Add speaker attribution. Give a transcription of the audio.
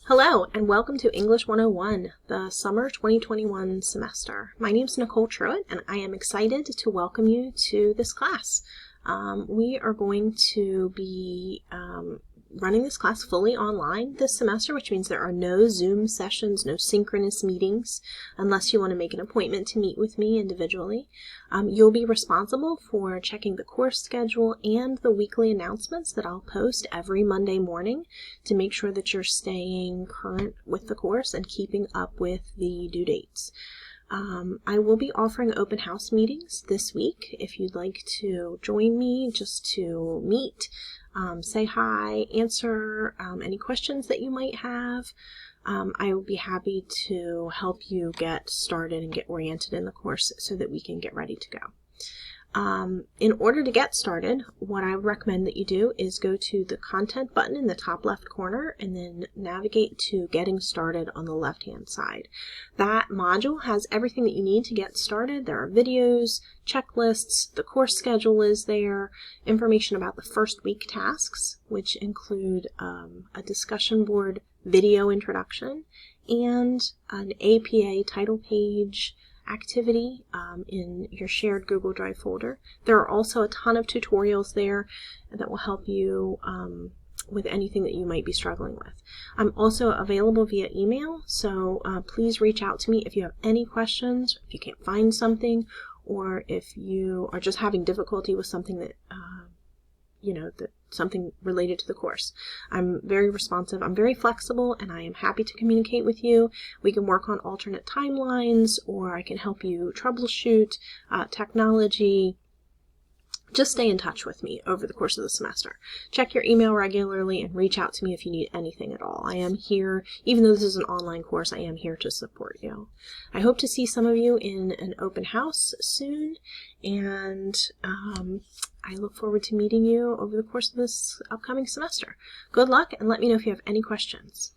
Speaker 1: Hello, and welcome to English 101, the summer 2021 semester. My name is Nicole Truitt, and I am excited to welcome you to this class. We are going to be running this class fully online this semester, which means there are no Zoom sessions, no synchronous meetings, unless you want to make an appointment to meet with me individually. You'll be responsible for checking the course schedule and the weekly announcements that I'll post every Monday morning to make sure that you're staying current with the course and keeping up with the due dates. I will be offering open house meetings this week if you'd like to join me just to meet, say hi, answer any questions that you might have. I will be happy to help you get started and get oriented in the course so that we can get ready to go. In order to get started, what I would recommend that you do is go to the content button in the top left corner and then navigate to getting started on the left hand side. That module has everything that you need to get started. There are videos, checklists, the course schedule is there, information about the first week tasks, which include a discussion board video introduction and an APA title page activity in your shared Google Drive folder. There are also a ton of tutorials there that will help you with anything that you might be struggling with. I'm also available via email, so please reach out to me if you have any questions, if you can't find something, or if you are just having difficulty with something that something related to the course. I'm very responsive, I'm very flexible, and I am happy to communicate with you. We can work on alternate timelines, or I can help you troubleshoot technology. Just stay in touch with me over the course of the semester. Check your email regularly and reach out to me if you need anything at all. I am here, even though this is an online course, I am here to support you. I hope to see some of you in an open house soon, and I look forward to meeting you over the course of this upcoming semester. Good luck, and let me know if you have any questions.